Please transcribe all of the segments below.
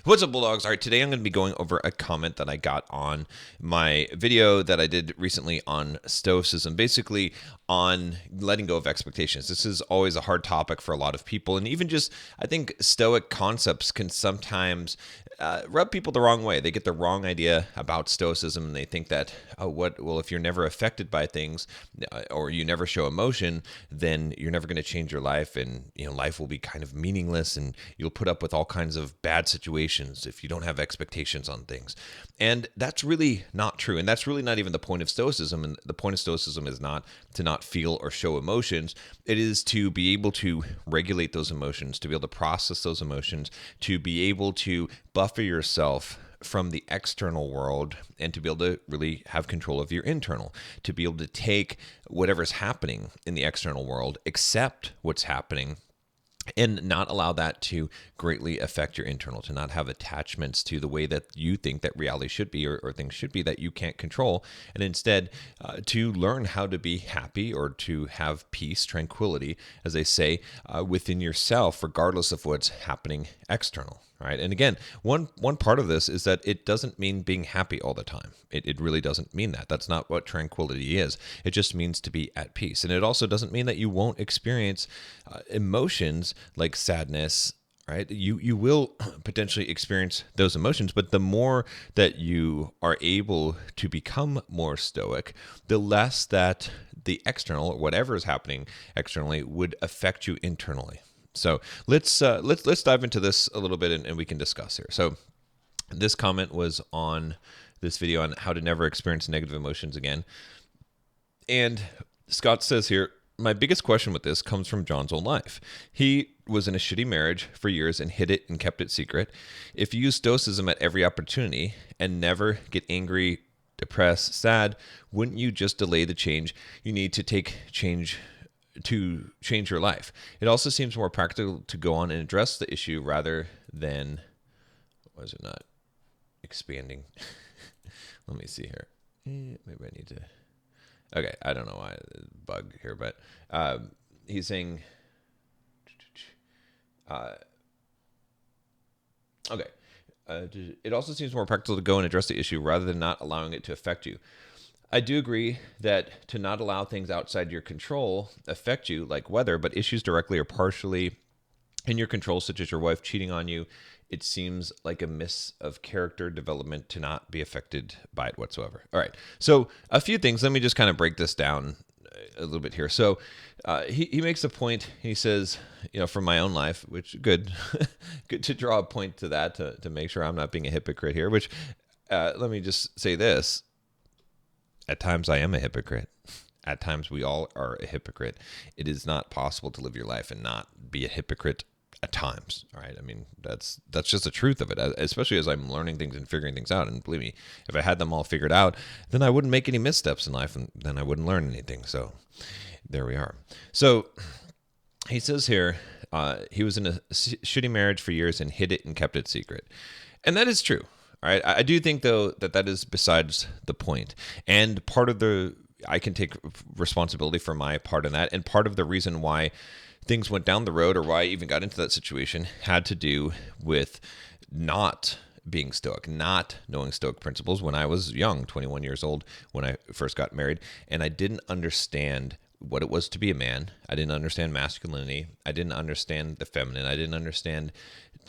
What's up, Bulldogs? All right, today I'm going to be going over a comment that I got on my video that I did recently on Stoicism, basically on letting go of expectations. This is always a hard topic for a lot of people, and even just, I think Stoic concepts can sometimes rub people the wrong way. They get the wrong idea about Stoicism, and they think that, if you're never affected by things or you never show emotion, then you're never going to change your life, and life will be kind of meaningless, and you'll put up with all kinds of bad situations if you don't have expectations on things. And that's really not true. And that's really not even the point of Stoicism. And the point of Stoicism is not to not feel or show emotions. It is to be able to regulate those emotions, to be able to process those emotions, to be able to buffer yourself from the external world, and to be able to really have control of your internal, to be able to take whatever's happening in the external world, accept what's happening, and not allow that to greatly affect your internal, to not have attachments to the way that you think that reality should be, or things should be that you can't control, and instead to learn how to be happy, or to have peace, tranquility, as they say, within yourself, regardless of what's happening external. Right. And again, one part of this is that it doesn't mean being happy all the time. It really doesn't mean that. That's not what tranquility is. It just means to be at peace. And it also doesn't mean that you won't experience emotions like sadness. Right. You will potentially experience those emotions, but the more that you are able to become more stoic, the less that the external, or whatever is happening externally, would affect you internally. So let's dive into this a little bit, and we can discuss here. So this comment was on this video on how to never experience negative emotions again. And Scott says here, my biggest question with this comes from John's own life. He was in a shitty marriage for years and hid it and kept it secret. If you use Stoicism at every opportunity and never get angry, depressed, sad, wouldn't you just delay the change you need to change your life? It also seems more practical to go on and address the issue rather than, why is it not expanding? Let me see here. Maybe I need to, okay, I don't know why bug here, but he's saying, okay, it also seems more practical to go and address the issue rather than not allowing it to affect you. I do agree that to not allow things outside your control affect you, like weather, but issues directly or partially in your control, such as your wife cheating on you, it seems like a miss of character development to not be affected by it whatsoever. All right, so a few things. Let me just kind of break this down a little bit here. So he makes a point. He says, from my own life, which good to draw a point to that, to make sure I'm not being a hypocrite here, which let me just say this. At times I am a hypocrite. At times we all are a hypocrite. It is not possible to live your life and not be a hypocrite at times. All right. I mean, that's just the truth of it, especially as I'm learning things and figuring things out. And believe me, if I had them all figured out, then I wouldn't make any missteps in life, and then I wouldn't learn anything. So there we are. So he says here, he was in a shitty marriage for years and hid it and kept it secret. And that is true. All right. I do think, though, that is besides the point. And I can take responsibility for my part in that. And part of the reason why things went down the road, or why I even got into that situation, had to do with not being stoic, not knowing stoic principles when I was young, 21 years old, when I first got married. And I didn't understand what it was to be a man. I didn't understand masculinity. I didn't understand the feminine. I didn't understand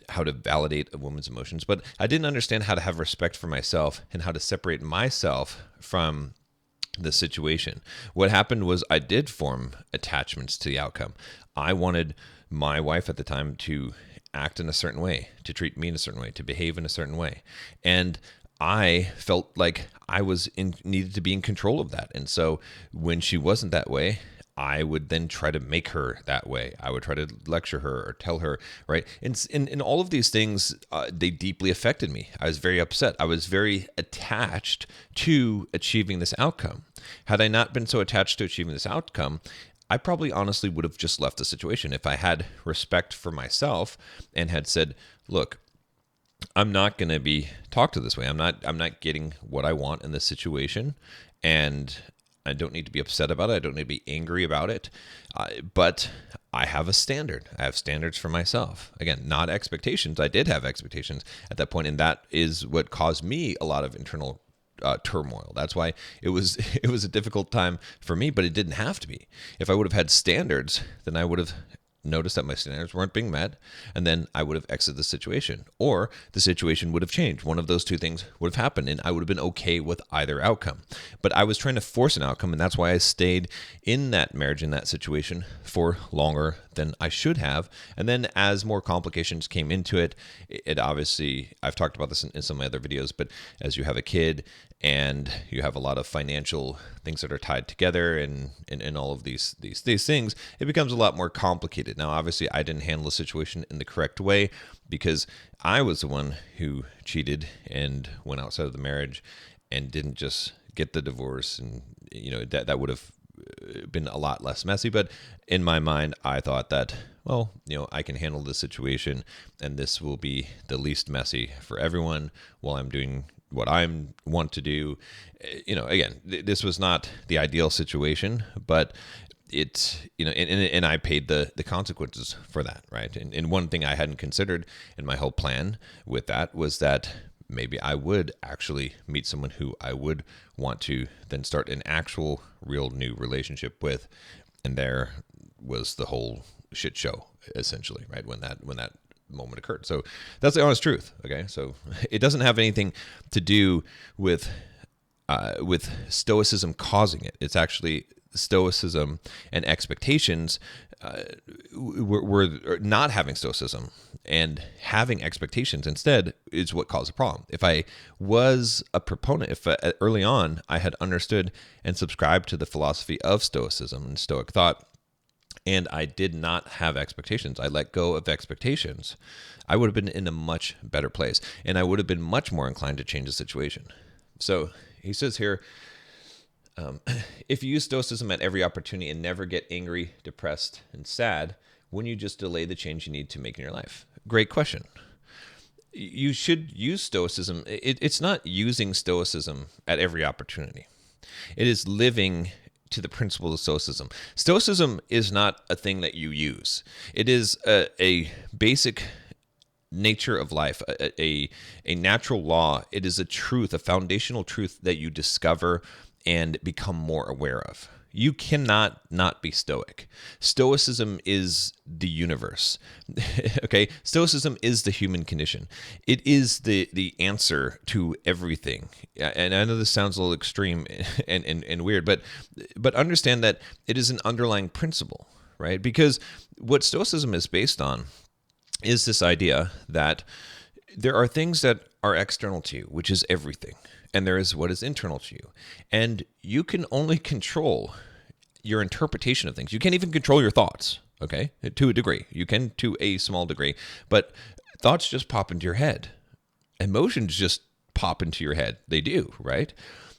how to validate a woman's emotions, but I didn't understand how to have respect for myself and how to separate myself from the situation. What happened was I did form attachments to the outcome. I wanted my wife at the time to act in a certain way, to treat me in a certain way, to behave in a certain way. And I felt like I needed to be in control of that. And so when she wasn't that way, I would then try to make her that way. I would try to lecture her or tell her, right? And all of these things, they deeply affected me. I was very upset. I was very attached to achieving this outcome. Had I not been so attached to achieving this outcome, I probably honestly would have just left the situation. If I had respect for myself and had said, look, I'm not going to be talked to this way. I'm not getting what I want in this situation, and I don't need to be upset about it. I don't need to be angry about it. But I have a standard. I have standards for myself. Again, not expectations. I did have expectations at that point, and that is what caused me a lot of internal turmoil. That's why it was it was a difficult time for me, but it didn't have to be. If I would have had standards, then I would have noticed that my standards weren't being met, and then I would have exited the situation, or the situation would have changed. One of those two things would have happened, and I would have been okay with either outcome. But I was trying to force an outcome, and that's why I stayed in that marriage, in that situation, for longer than I should have. And then as more complications came into it, it obviously, I've talked about this in some of my other videos, but as you have a kid and you have a lot of financial things that are tied together and all of these things, it becomes a lot more complicated. Now, obviously, I didn't handle the situation in the correct way because I was the one who cheated and went outside of the marriage and didn't just get the divorce. And, that would have been a lot less messy. But in my mind, I thought that, well, I can handle this situation and this will be the least messy for everyone while I'm doing what I want to do. Again, this was not the ideal situation, but it, and I paid the consequences for that, right? And one thing I hadn't considered in my whole plan with that was that maybe I would actually meet someone who I would want to then start an actual real new relationship with. And there was the whole shit show, essentially, right? When that moment occurred. So that's the honest truth. Okay. So it doesn't have anything to do with Stoicism causing it. It's actually Stoicism and expectations. We're not having Stoicism and having expectations instead is what caused the problem. If I was a proponent, if early on I had understood and subscribed to the philosophy of Stoicism and Stoic thought, and I did not have expectations, I let go of expectations, I would have been in a much better place, and I would have been much more inclined to change the situation. So he says here, if you use Stoicism at every opportunity and never get angry, depressed, and sad, wouldn't you just delay the change you need to make in your life? Great question. You should use Stoicism. It's not using Stoicism at every opportunity. It is living to the principles of Stoicism. Stoicism is not a thing that you use. It is a basic nature of life, a natural law. It is a truth, a foundational truth that you discover and become more aware of. You cannot not be Stoic. Stoicism is the universe. Okay? Stoicism is the human condition. It is the answer to everything. And I know this sounds a little extreme and weird, but understand that it is an underlying principle, right? Because what Stoicism is based on is this idea that there are things that are external to you, which is everything. And there is what is internal to you. And you can only control your interpretation of things. You can't even control your thoughts, okay? To a degree. You can to a small degree. But thoughts just pop into your head. Emotions just pop into your head. They do, right?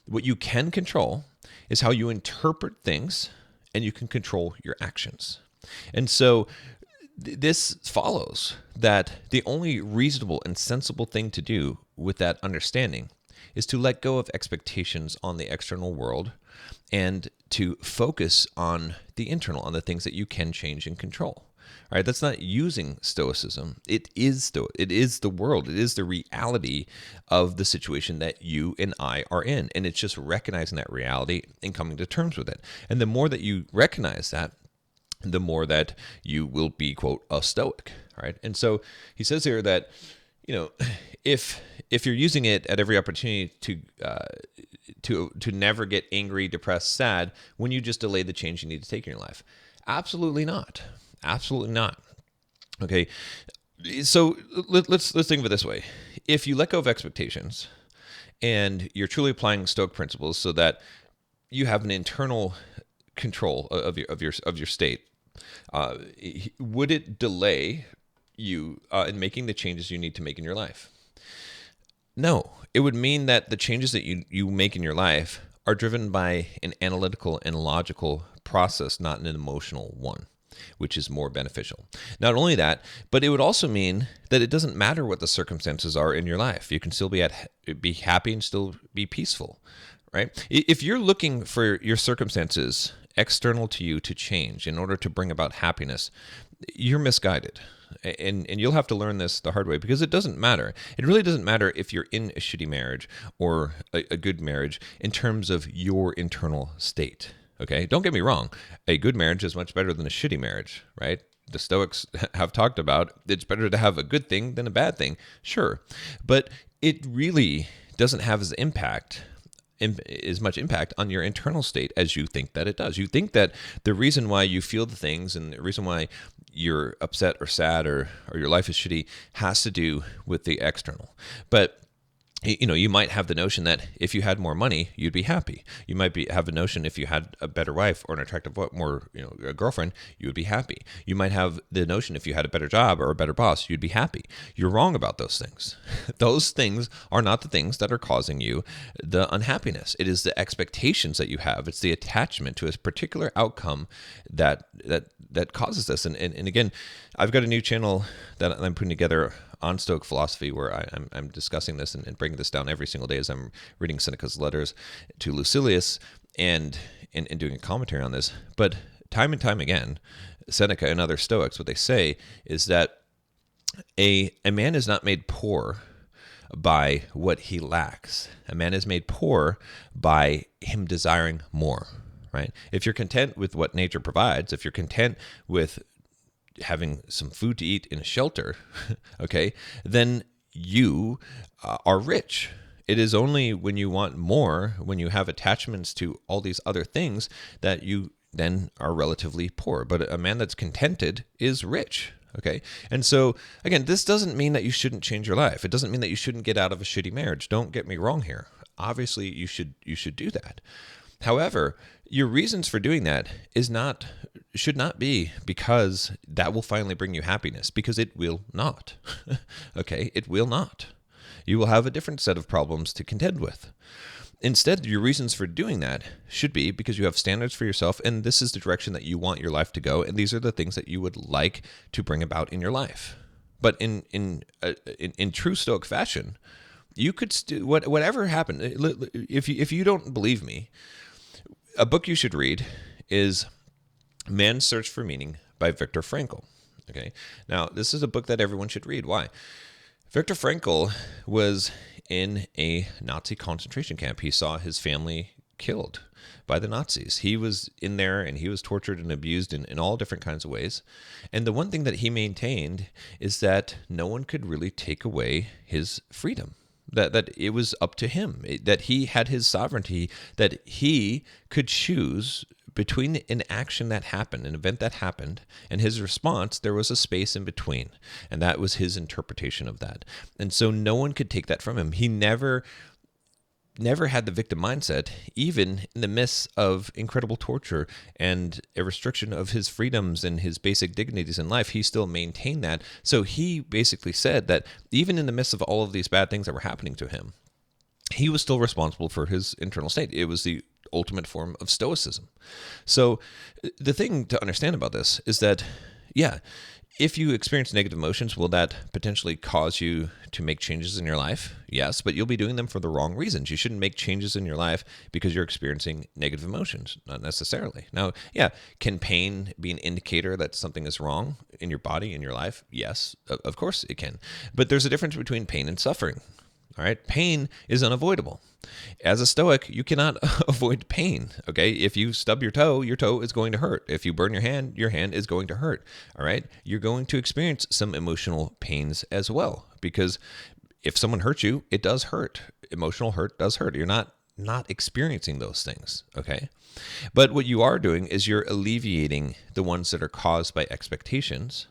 What you can control is how you interpret things, and you can control your actions. And so this follows that the only reasonable and sensible thing to do with that understanding is to let go of expectations on the external world and to focus on the internal, on the things that you can change and control. All right, that's not using Stoicism. It is the world. It is the reality of the situation that you and I are in. And it's just recognizing that reality and coming to terms with it. And the more that you recognize that, the more that you will be, quote, a Stoic. All right. And so he says here that, if you're using it at every opportunity to never get angry, depressed, sad, when you just delay the change you need to take in your life, absolutely not. Absolutely not. Okay, so let's think of it this way: if you let go of expectations and you're truly applying Stoic principles, so that you have an internal control of your state, would it delay you in making the changes you need to make in your life? No, it would mean that the changes that you make in your life are driven by an analytical and logical process, not an emotional one, which is more beneficial. Not only that, but it would also mean that it doesn't matter what the circumstances are in your life. You can still be happy and still be peaceful, right? If you're looking for your circumstances external to you to change in order to bring about happiness, you're misguided. And you'll have to learn this the hard way, because it doesn't matter. It really doesn't matter if you're in a shitty marriage or a good marriage in terms of your internal state. Okay, don't get me wrong. A good marriage is much better than a shitty marriage, right? The Stoics have talked about it's better to have a good thing than a bad thing. Sure. But it really doesn't have as much impact on your internal state as you think that it does. You think that the reason why you feel the things and the reason why you're upset or sad or your life is shitty has to do with the external. But you might have the notion that if you had more money, you'd be happy. You might have a notion if you had a better wife or an attractive a girlfriend, you would be happy. You might have the notion if you had a better job or a better boss, you'd be happy. You're wrong about those things. Those things are not the things that are causing you the unhappiness. It is the expectations that you have. It's the attachment to a particular outcome that causes this. And again, I've got a new channel that I'm putting together on Stoic philosophy, where I'm discussing this and bringing this down every single day as I'm reading Seneca's letters to Lucilius and doing a commentary on this. But time and time again, Seneca and other Stoics, what they say is that a man is not made poor by what he lacks. A man is made poor by him desiring more, right? If you're content with what nature provides, if you're content with having some food to eat in a shelter, okay, then you are rich. It is only when you want more, when you have attachments to all these other things, that you then are relatively poor. But a man that's contented is rich. Okay. And so again, this doesn't mean that you shouldn't change your life. It doesn't mean that you shouldn't get out of a shitty marriage. Don't get me wrong here. Obviously you should do that. However, your reasons for doing that should not be because that will finally bring you happiness, because it will not. Okay, it will not. You will have a different set of problems to contend with. Instead, your reasons for doing that should be because you have standards for yourself, and this is the direction that you want your life to go, and these are the things that you would like to bring about in your life. But in true Stoic fashion, you could whatever happened. If you don't believe me, a book you should read is Man's Search for Meaning by Viktor Frankl. Okay. Now, this is a book that everyone should read. Why? Viktor Frankl was in a Nazi concentration camp. He saw his family killed by the Nazis. He was in there and he was tortured and abused in all different kinds of ways. And the one thing that he maintained is that no one could really take away his freedom. That it was up to him, that he had his sovereignty, that he could choose between an action that happened, an event that happened, and his response. There was a space in between, and that was his interpretation of that. And so no one could take that from him. He never had the victim mindset, even in the midst of incredible torture and a restriction of his freedoms and his basic dignities in life. He still maintained that. So he basically said that even in the midst of all of these bad things that were happening to him, he was still responsible for his internal state. It was the ultimate form of Stoicism. So the thing to understand about this is that, yeah, if you experience negative emotions, will that potentially cause you to make changes in your life? Yes, but you'll be doing them for the wrong reasons. You shouldn't make changes in your life because you're experiencing negative emotions, not necessarily. Now, yeah, can pain be an indicator that something is wrong in your body, in your life? Yes, of course it can. But there's a difference between pain and suffering. All right, pain is unavoidable. As a Stoic, you cannot avoid pain. Okay, if you stub your toe is going to hurt. If you burn your hand is going to hurt. All right, you're going to experience some emotional pains as well, because if someone hurts you, it does hurt. Emotional hurt does hurt. You're not experiencing those things. Okay, but what you are doing is you're alleviating the ones that are caused by expectations,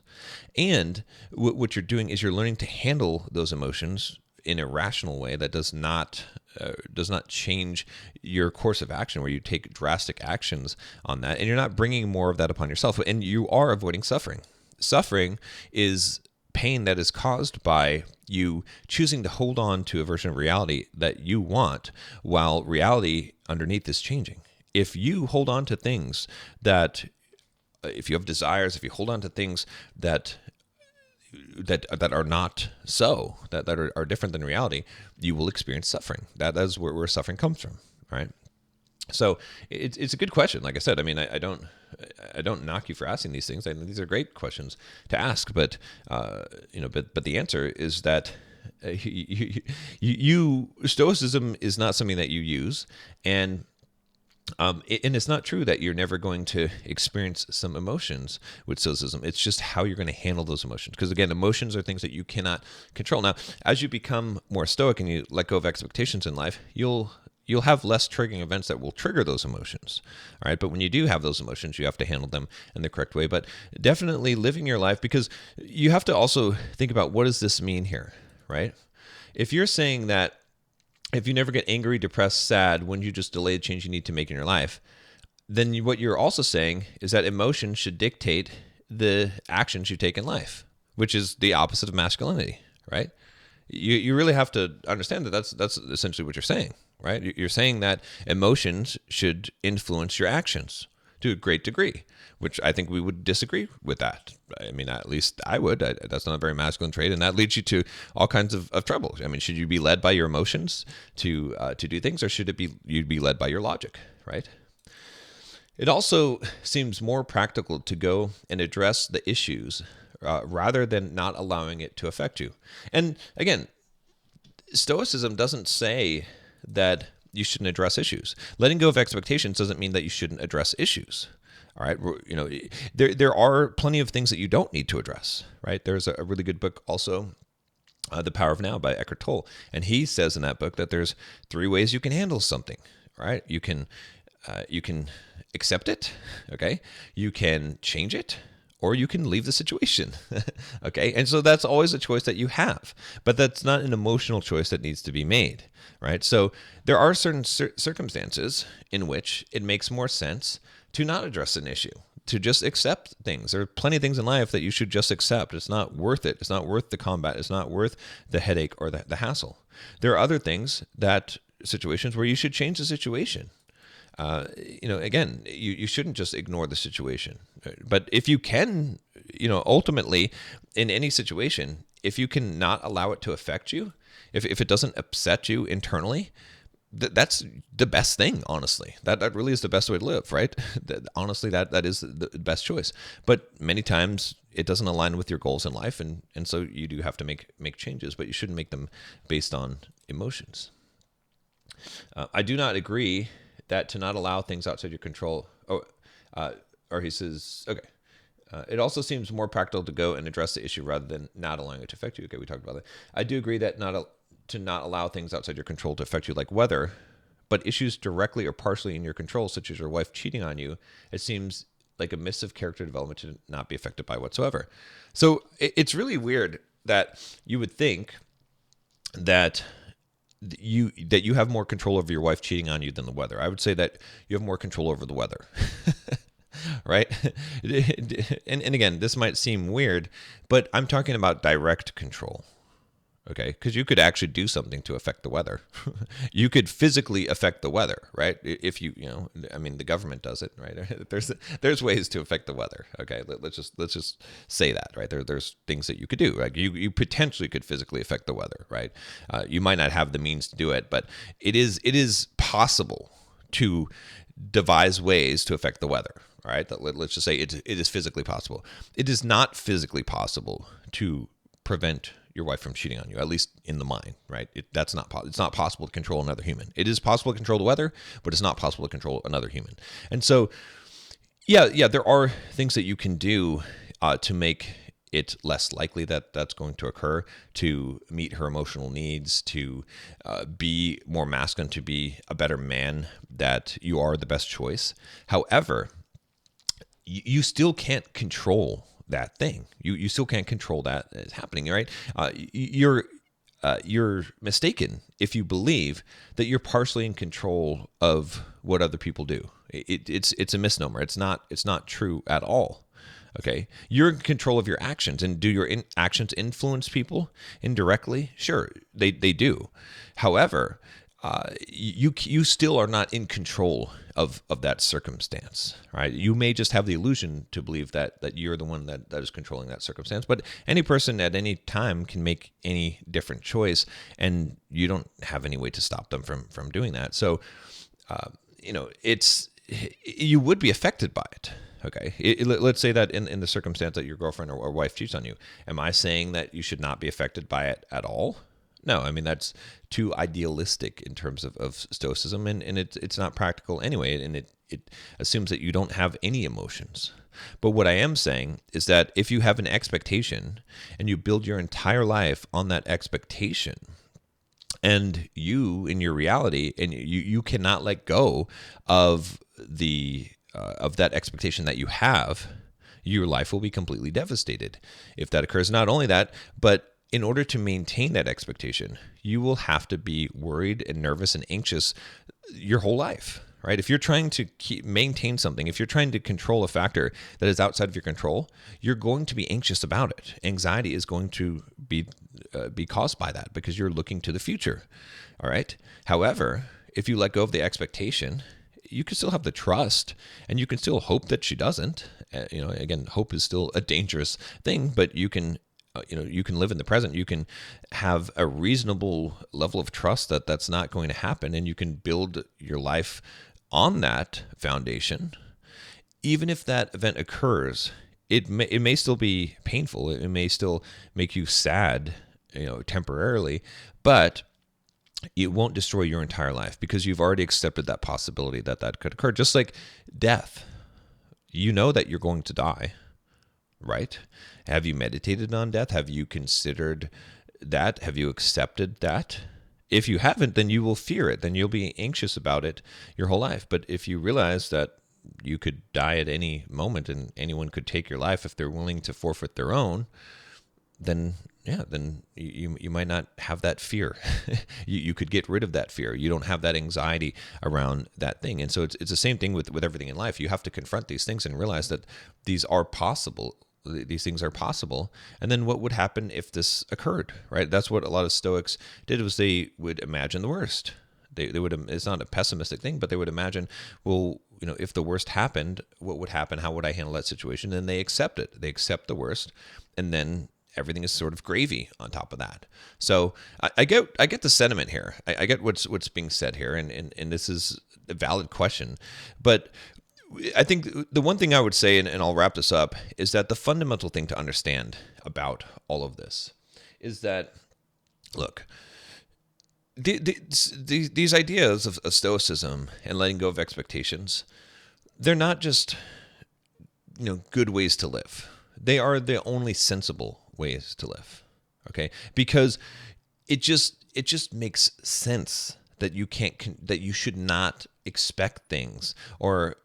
and what you're doing is you're learning to handle those emotions in a rational way that does not change your course of action, where you take drastic actions on that, and you're not bringing more of that upon yourself, and you are avoiding suffering. Suffering is pain that is caused by you choosing to hold on to a version of reality that you want, while reality underneath is changing. If you hold on to things if you have desires, if you hold on to things that are not so, that are different than reality, you will experience suffering. That is where suffering comes from, right? So it's a good question. Like I said, I mean, I don't knock you for asking these things. These are great questions to ask, but but the answer is that Stoicism is not something that you use, and and it's not true that you're never going to experience some emotions with Stoicism. It's just how you're going to handle those emotions. Because again, emotions are things that you cannot control. Now, as you become more stoic and you let go of expectations in life, you'll have less triggering events that will trigger those emotions. All right. But when you do have those emotions, you have to handle them in the correct way. But definitely living your life, because you have to also think about, what does this mean here? Right. If you're saying that if you never get angry, depressed, sad, when you just delay the change you need to make in your life, then what you're also saying is that emotion should dictate the actions you take in life, which is the opposite of masculinity, right? You really have to understand that that's essentially what you're saying, right? You're saying that emotions should influence your actions to a great degree, which I think we would disagree with that. I mean, at least I would. That's not a very masculine trait, and that leads you to all kinds of trouble. I mean, should you be led by your emotions to do things, or should it be you'd be led by your logic, right? It also seems more practical to go and address the issues rather than not allowing it to affect you. And again, Stoicism doesn't say that you shouldn't address issues. Letting go of expectations doesn't mean that you shouldn't address issues. All right, there are plenty of things that you don't need to address. Right, there's a really good book also, The Power of Now by Eckhart Tolle, and he says in that book that there's 3 ways you can handle something. Right, you can accept it. Okay, you can change it, or you can leave the situation. Okay, and so that's always a choice that you have, but that's not an emotional choice that needs to be made. Right, so there are certain circumstances in which it makes more sense to not address an issue, to just accept things. There are plenty of things in life that you should just accept. It's not worth it. It's not worth the combat. It's not worth the headache or the hassle. There are other things, situations where you should change the situation. Again, you shouldn't just ignore the situation. But if you can, ultimately in any situation, if you can not allow it to affect you, if it doesn't upset you internally, that's the best thing, honestly. That really is the best way to live, right? Honestly, that is the best choice. But many times it doesn't align with your goals in life, and so you do have to make changes, but you shouldn't make them based on emotions. I do not agree that to not allow things outside your control. Or he says, okay. It also seems more practical to go and address the issue rather than not allowing it to affect you. Okay, we talked about that. I do agree that to not allow things outside your control to affect you, like weather, but issues directly or partially in your control, such as your wife cheating on you, it seems like a miss of character development to not be affected by whatsoever. So it's really weird that you would think that you have more control over your wife cheating on you than the weather. I would say that you have more control over the weather. Right? And again, this might seem weird, but I'm talking about direct control. Okay, because you could actually do something to affect the weather. You could physically affect the weather, right? If the government does it, right? There's ways to affect the weather. Okay, let's just say that, right? There's things that you could do. Like you potentially could physically affect the weather, right? You might not have the means to do it, but it is possible to devise ways to affect the weather. All right, let's just say it is physically possible. It is not physically possible to prevent your wife from cheating on you, at least in the mind, right? It's not possible to control another human. It is possible to control the weather, but it's not possible to control another human. And so, yeah, there are things that you can do to make it less likely that that's going to occur, to meet her emotional needs, to be more masculine, to be a better man, that you are the best choice. However, you still can't control that thing. You still can't control that is happening, right? You're mistaken if you believe that you're partially in control of what other people do. It's a misnomer. It's not true at all. Okay, you're in control of your actions, and do your actions influence people indirectly? Sure, they do. However, you still are not in control of that circumstance, right? You may just have the illusion to believe that you're the one that is controlling that circumstance, but any person at any time can make any different choice, and you don't have any way to stop them from doing that. So it's you would be affected by it. Okay, let's say that in the circumstance that your girlfriend or wife cheats on you. Am I saying that you should not be affected by it at all? No, I mean that's too idealistic in terms of stoicism, and it's not practical anyway, and it assumes that you don't have any emotions. But what I am saying is that if you have an expectation and you build your entire life on that expectation, and you in your reality, and you cannot let go of the of that expectation that you have, your life will be completely devastated if that occurs. Not only that, but in order to maintain that expectation, you will have to be worried and nervous and anxious your whole life, right? If you're trying to maintain something, if you're trying to control a factor that is outside of your control, you're going to be anxious about it. Anxiety is going to be caused by that because you're looking to the future, all right? However, if you let go of the expectation, you can still have the trust, and you can still hope that she doesn't. Again, hope is still a dangerous thing, but you can live in the present. You can have a reasonable level of trust that that's not going to happen, and you can build your life on that foundation. Even if that event occurs, it may still be painful. It may still make you sad, temporarily, but it won't destroy your entire life because you've already accepted that possibility that could occur. Just like death, you know that you're going to die, right? Have you meditated on death? Have you considered that? Have you accepted that? If you haven't, then you will fear it. Then you'll be anxious about it your whole life. But if you realize that you could die at any moment and anyone could take your life if they're willing to forfeit their own, then you might not have that fear. you could get rid of that fear. You don't have that anxiety around that thing. And so it's the same thing with everything in life. You have to confront these things and realize that these are possible. These things are possible. And then what would happen if this occurred, right? That's what a lot of Stoics did, was they would imagine the worst. They would, it's not a pessimistic thing, but they would imagine, well, if the worst happened, what would happen? How would I handle that situation? And they accept it. They accept the worst. And then everything is sort of gravy on top of that. So I get the sentiment here. I get what's being said here, and this is a valid question. But I think the one thing I would say, and I'll wrap this up, is that the fundamental thing to understand about all of this is that, look, these ideas of stoicism and letting go of expectations, they're not just good ways to live. They are the only sensible ways to live. Okay, because it just makes sense that you should not expect things or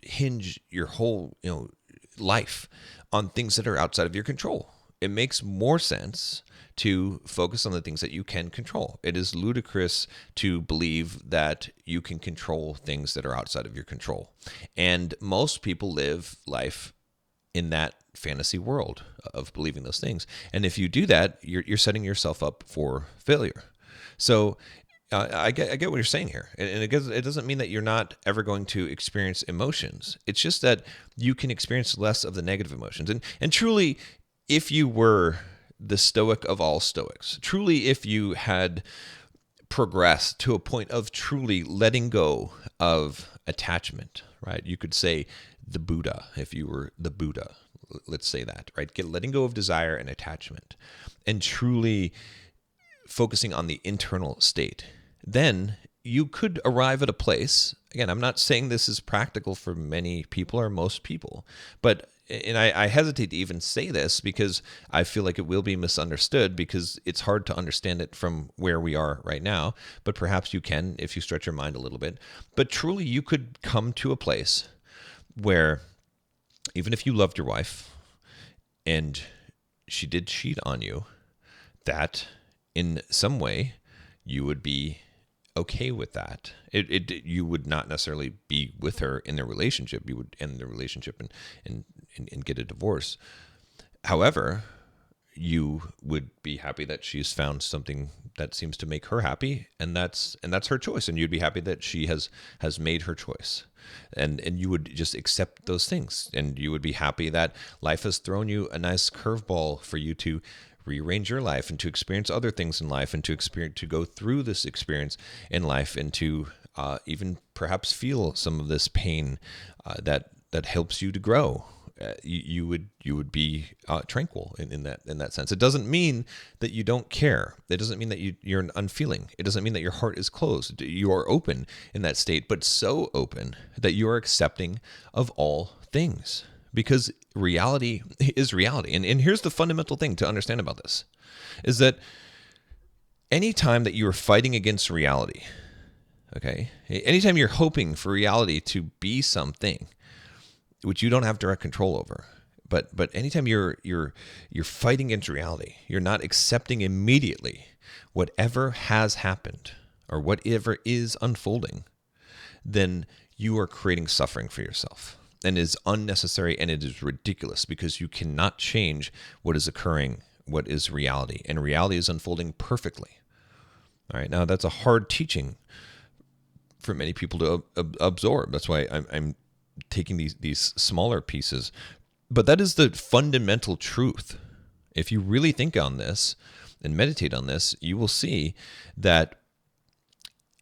hinge your whole life on things that are outside of your control. It makes more sense to focus on the things that you can control. It is ludicrous to believe that you can control things that are outside of your control. And most people live life in that fantasy world of believing those things. And if you do that, you're setting yourself up for failure. So I get what you're saying here. And it doesn't mean that you're not ever going to experience emotions. It's just that you can experience less of the negative emotions. And truly, if you were the Stoic of all Stoics, truly if you had progressed to a point of truly letting go of attachment, right? You could say the Buddha, if you were the Buddha, let's say that, right? Letting go of desire and attachment and truly focusing on the internal state, then you could arrive at a place. Again, I'm not saying this is practical for many people or most people, but I hesitate to even say this because I feel like it will be misunderstood because it's hard to understand it from where we are right now, but perhaps you can if you stretch your mind a little bit. But truly, you could come to a place where even if you loved your wife and she did cheat on you, that in some way you would be okay with that. You would not necessarily be with her in the relationship. You would end the relationship and get a divorce. However, you would be happy that she's found something that seems to make her happy, and that's her choice. And you'd be happy that she has made her choice. And you would just accept those things. And you would be happy that life has thrown you a nice curveball for you to rearrange your life and to experience other things in life and to go through this experience in life and to even perhaps feel some of this pain that helps you to grow. You would be tranquil in that sense. It doesn't mean that you don't care. It doesn't mean that you're unfeeling. It doesn't mean that your heart is closed. You are open in that state, but so open that you are accepting of all things, because reality is reality. And here's the fundamental thing to understand about this, is that anytime that you are fighting against reality, okay, anytime you're hoping for reality to be something which you don't have direct control over, but anytime you're fighting against reality, you're not accepting immediately whatever has happened or whatever is unfolding, then you are creating suffering for yourself, and it is unnecessary, and it is ridiculous, because you cannot change what is occurring, what is reality, and reality is unfolding perfectly. All right, now that's a hard teaching for many people to absorb. That's why I'm taking these smaller pieces, but that is the fundamental truth. If you really think on this and meditate on this, you will see that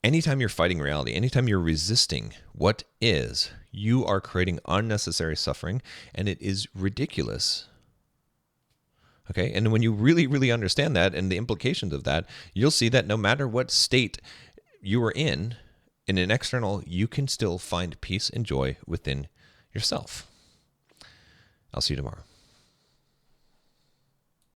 anytime you're fighting reality, anytime you're resisting what is, you are creating unnecessary suffering, and it is ridiculous. Okay, and when you really, really understand that and the implications of that, you'll see that no matter what state you are in an external, you can still find peace and joy within yourself. I'll see you tomorrow.